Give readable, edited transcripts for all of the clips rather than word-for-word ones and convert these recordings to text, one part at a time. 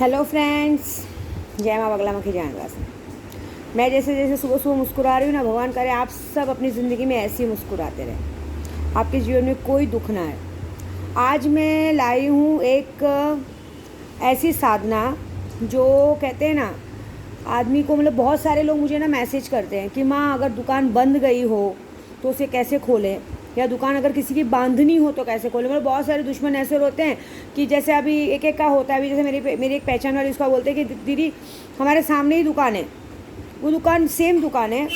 Hello friends, जय माँ बगला मखी जानवास। मैं जैसे जैसे सुबह सुबह मुस्कुरा रही हूँ ना, भगवान करे आप सब अपनी ज़िंदगी में ऐसे ही मुस्कुराते रहें, आपके जीवन में कोई दुख ना है। आज मैं लाई हूँ एक ऐसी साधना जो कहते हैं ना, आदमी को मतलब बहुत सारे लोग मुझे ना मैसेज करते हैं कि माँ अगर दुकान बंद गई हो तो उसे कैसे खोलें, या दुकान अगर किसी की बांधनी हो तो कैसे खोलें। मतलब बहुत सारे दुश्मन ऐसे होते हैं कि जैसे अभी एक एक का होता है। अभी जैसे मेरी एक पहचान वाली उसका बोलते हैं कि दीदी हमारे सामने ही दुकान है, वो दुकान सेम दुकान है,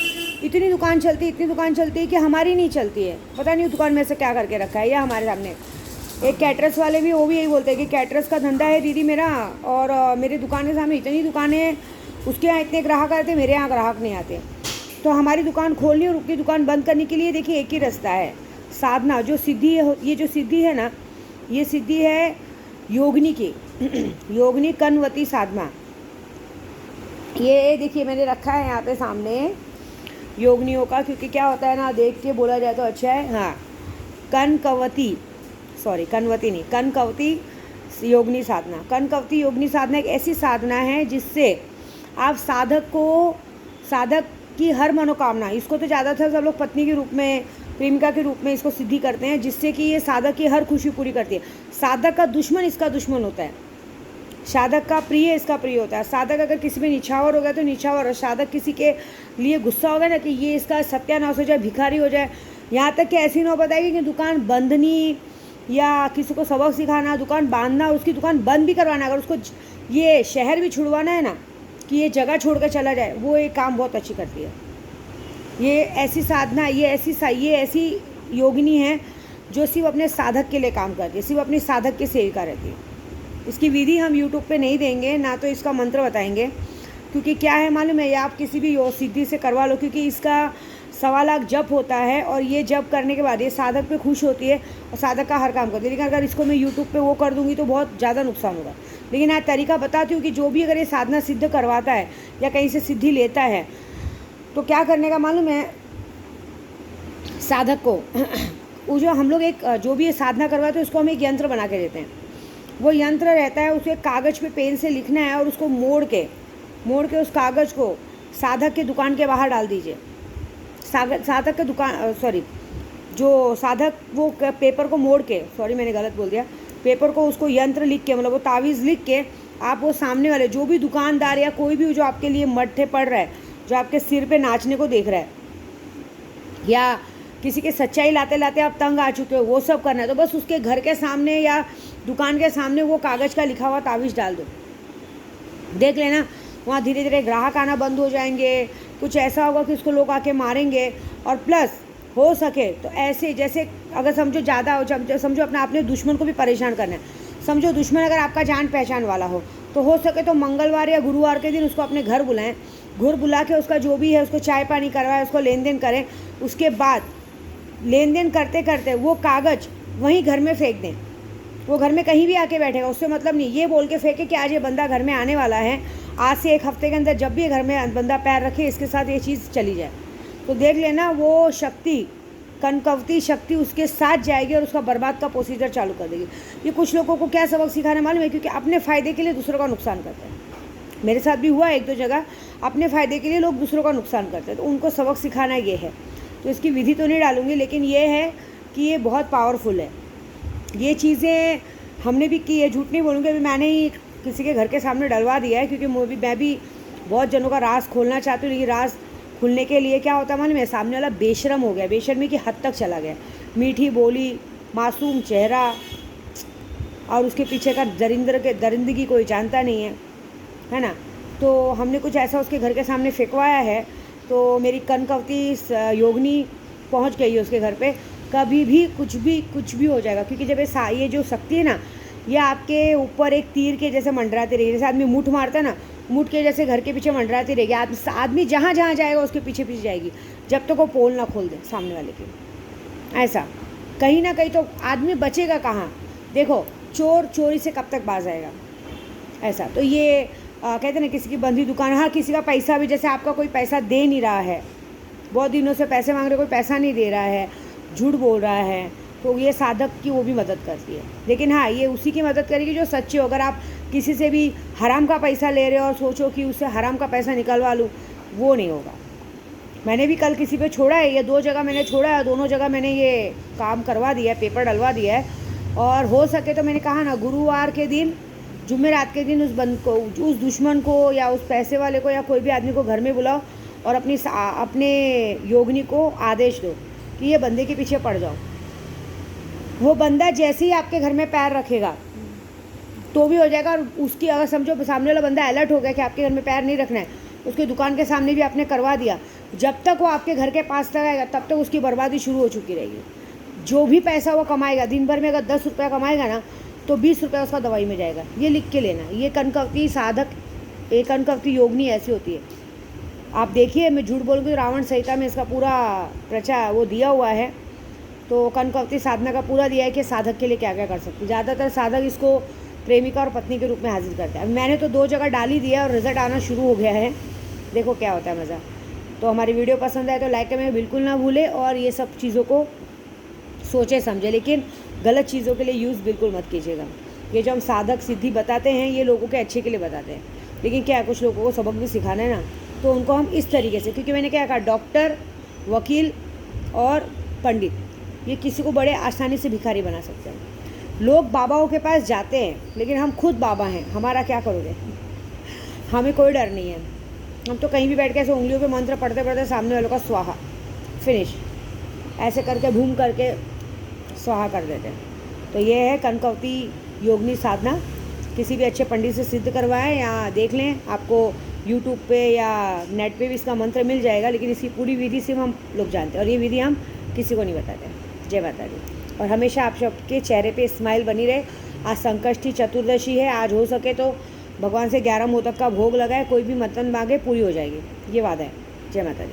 इतनी दुकान चलती है कि हमारी नहीं चलती है, पता नहीं दुकान में से क्या करके रखा है। या हमारे सामने एक कैटरस वाले भी, वो भी यही बोलते हैं कि कैटरस का धंधा है दीदी मेरा, और मेरी दुकान के सामने इतनी दुकानें हैं, उसके यहाँ इतने ग्राहक आते, मेरे यहाँ ग्राहक नहीं आते। तो हमारी दुकान खोलनी और उसकी दुकान बंद करने के लिए देखिए एक ही रास्ता है, साधना। जो सिद्धि है, ये जो सिद्धि है ना, ये सिद्धि है योगिनी की योगिनी कनवती साधना। ये देखिए मैंने रखा है यहाँ पे सामने योगिनियों का, क्योंकि क्या होता है ना, देख के बोला जाए तो अच्छा है। हाँ, कनकवती, सॉरी कनवती नहीं, कनकवती योगिनी साधना। कनकवती योगिनी साधना एक ऐसी साधना है जिससे आप साधक की हर मनोकामना, इसको तो ज़्यादातर सब लोग पत्नी के रूप में, प्रेमिका के रूप में इसको सिद्धि करते हैं, जिससे कि ये साधक की हर खुशी पूरी करती है। साधक का दुश्मन इसका दुश्मन होता है, साधक का प्रिय इसका प्रिय होता है। साधक अगर किसी में निछावर हो गया तो निछावर, और साधक किसी के लिए गुस्सा होगा ना कि ये इसका सत्यानाश हो जाए, भिखारी हो जाए, यहाँ तक कि ऐसी नौबत आएगी कि दुकान बंदनी या किसी को सबक सिखाना, दुकान बांधना, उसकी दुकान बंद भी करवाना, अगर उसको ये शहर भी छुड़वाना है ना कि ये जगह छोड़ कर चला जाए, वो एक काम बहुत अच्छी करती है। ये ऐसी साधना, ये ऐसी योगिनी है जो सिर्फ अपने साधक के लिए काम करती है, सिर्फ अपनी साधक की सेविका रहती है। इसकी विधि हम यूट्यूब पे नहीं देंगे, ना तो इसका मंत्र बताएंगे, क्योंकि क्या है मालूम है, ये आप किसी भी योग सिद्धि से करवा लो, क्योंकि इसका 1.25 लाख जप होता है, और ये जप करने के बाद ये साधक पे खुश होती है और साधक का हर काम करती है। लेकिन अगर इसको मैं यूट्यूब पे वो कर दूँगी तो बहुत ज़्यादा नुकसान होगा। लेकिन आज तरीका बताती हूँ कि जो भी अगर ये साधना सिद्ध करवाता है या कहीं से सिद्धि लेता है तो क्या करने का मालूम है साधक को वो जो हम लोग एक जो भी ये साधना करवाते हैं उसको हम एक यंत्र बना के देते हैं। वो यंत्र रहता है, उसे कागज़ पे पेन से लिखना है और उसको मोड़ के उस कागज़ को साधक के दुकान के बाहर डाल दीजिए। साधक के दुकान, सॉरी, जो साधक वो पेपर को मोड़ के, सॉरी मैंने गलत बोल दिया, पेपर को उसको यंत्र लिख के, मतलब वो तावीज़ लिख के आप वो सामने वाले जो भी दुकानदार या कोई भी जो आपके लिए मट्ठे पड़ रहा है, जो आपके सिर पे नाचने को देख रहा है, या किसी के सच्चाई लाते लाते आप तंग आ चुके हो, वो सब करना है तो बस उसके घर के सामने या दुकान के सामने वो कागज़ का लिखा हुआ तावीज़ डाल दो। देख लेना वहाँ धीरे धीरे ग्राहक आना बंद हो जाएंगे, कुछ ऐसा होगा कि उसको लोग आके मारेंगे। और प्लस हो सके तो ऐसे, जैसे अगर समझो ज़्यादा हो, समझो अपने दुश्मन को भी परेशान करना है, समझो दुश्मन अगर आपका जान पहचान वाला हो सके तो मंगलवार या गुरुवार के दिन उसको अपने घर बुलाएं, घर बुला के उसका जो भी है उसको चाय पानी करवाएं, उसको लेन देन करें। उसके बाद लेन देन करते करते वो कागज़ वहीं घर में फेंक दें। वो घर में कहीं भी आके बैठेगा, उससे मतलब नहीं, ये बोल के फेंके कि आज ये बंदा घर में आने वाला है, आज से 1 हफ्ते के अंदर जब भी घर में बंदा पैर रखे इसके साथ ये चीज़ चली जाए। तो देख लेना वो शक्ति, कनकवती शक्ति उसके साथ जाएगी और उसका बर्बाद का प्रोसीजर चालू कर देगी। ये कुछ लोगों को क्या सबक सिखाने मालूम है, क्योंकि अपने फ़ायदे के लिए दूसरों का नुकसान करते हैं। मेरे साथ भी हुआ 1-2 जगह, अपने फ़ायदे के लिए लोग दूसरों का नुकसान करते हैं, तो उनको सबक सिखाना ये है। तो इसकी विधि तो नहीं डालूंगी, लेकिन ये है कि ये बहुत पावरफुल है। ये चीज़ें हमने भी की है, झूठ नहीं बोलूँगी। अभी मैंने ही किसी के घर के सामने डलवा दिया है, क्योंकि मैं भी बहुत जनों का राज खोलना चाहती हूँ। लेकिन राज खुलने के लिए क्या होता है मालूम है, सामने वाला बेशर्म हो गया, बेशर्मी की हद तक चला गया, मीठी बोली, मासूम चेहरा, और उसके पीछे का दरिंदगी कोई जानता नहीं है ना। तो हमने कुछ ऐसा उसके घर के सामने फेंकवाया है, तो मेरी कनकवती योगिनी पहुंच गई है उसके घर पे। कभी भी कुछ भी हो जाएगा, क्योंकि जब ये जो शक्ति है ना, ये आपके ऊपर एक तीर के जैसे मंडराती रहेगी। जैसे आदमी मुठ मारता है ना, मुठ के जैसे घर के पीछे मंडराती रहेगी। आदमी जहाँ जहाँ जाएगा उसके पीछे पीछे जाएगी, जब तक वो पोल ना खोल दे सामने वाले की। ऐसा कहीं ना कहीं तो आदमी बचेगा कहाँ। देखो चोर चोरी से कब तक बाज आएगा, ऐसा। तो ये कहते हैं ना, किसी की बंधी दुकान, हाँ किसी का पैसा भी, जैसे आपका कोई पैसा दे नहीं रहा है, बहुत दिनों से पैसे मांग रहे, कोई पैसा नहीं दे रहा है, झूठ बोल रहा है, तो ये साधक की वो भी मदद करती है। लेकिन हाँ, ये उसी की मदद करेगी जो सच्चे हो। अगर आप किसी से भी हराम का पैसा ले रहे हो और सोचो कि उससे हराम का पैसा निकलवा लूँ, वो नहीं होगा। मैंने भी कल किसी पे छोड़ा है, ये 2 जगह मैंने छोड़ा है, दोनों जगह मैंने ये काम करवा दिया है, पेपर डलवा दिया है। और हो सके तो मैंने कहा ना, गुरुवार के दिन, जुमेरात के दिन उस दुश्मन को या उस पैसे वाले को या कोई भी आदमी को घर में बुलाओ और अपने योगिनी को आदेश दो कि ये बंदे के पीछे पड़ जाओ। वो बंदा जैसे ही आपके घर में पैर रखेगा तो भी हो जाएगा। और उसकी अगर समझो सामने वाला बंदा अलर्ट हो गया कि आपके घर में पैर नहीं रखना है, उसकी दुकान के सामने भी आपने करवा दिया, जब तक वो आपके घर के पास तक आएगा तब तक उसकी बर्बादी शुरू हो चुकी रहेगी। जो भी पैसा वो कमाएगा, दिन भर में अगर 10 रुपया कमाएगा ना, तो 20 रुपया उसका दवाई में जाएगा। ये लिख के लेना। ये कनकवती साधक, एक कनकवती योगिनी ऐसी होती है। आप देखिए, मैं झूठ बोलूँगी तो रावण संहिता में इसका पूरा प्रचार वो दिया हुआ है। तो कनकवती साधना का पूरा दिया है कि साधक के लिए क्या क्या कर सकते हैं। ज़्यादातर साधक इसको प्रेमिका और पत्नी के रूप में हाजिर करते हैं। मैंने तो 2 जगह डाल ही दिया और रिजल्ट आना शुरू हो गया है। देखो क्या होता है मज़ा। तो हमारी वीडियो पसंद आए तो लाइक करना बिल्कुल ना भूलें, और ये सब चीज़ों को सोचे समझे, लेकिन गलत चीज़ों के लिए यूज़ बिल्कुल मत कीजिएगा। ये जो हम साधक सिद्धि बताते हैं, ये लोगों के अच्छे के लिए बताते हैं, लेकिन क्या कुछ लोगों को सबक भी सिखाना है ना, तो उनको हम इस तरीके से, क्योंकि मैंने क्या कहा, डॉक्टर, वकील और पंडित, ये किसी को बड़े आसानी से भिखारी बना सकते हैं। लोग बाबाओं के पास जाते हैं, लेकिन हम खुद बाबा हैं, हमारा क्या करोगे? हमें कोई डर नहीं है। हम तो कहीं भी बैठ के ऐसे उंगलियों पे मंत्र पढ़ते पढ़ते सामने वालों का स्वाहा, फिनिश, ऐसे करके घूम करके स्वाहा कर देते हैं। तो ये है कनकवती योगिनी साधना। किसी भी अच्छे पंडित से सिद्ध करवाएं या देख लें, आपको यूट्यूब पे या नेट पे भी इसका मंत्र मिल जाएगा, लेकिन इसकी पूरी विधि सिर्फ हम लोग जानते हैं, और ये विधि हम किसी को नहीं बताते। जय माता दी। और हमेशा आप सबके चेहरे पे स्माइल बनी रहे। आज संकष्टी चतुर्दशी है, आज हो सके तो भगवान से 11 मोदक का भोग लगाए, कोई भी मन्नत मांगे पूरी हो जाएगी, ये वादा है। जय माता दी।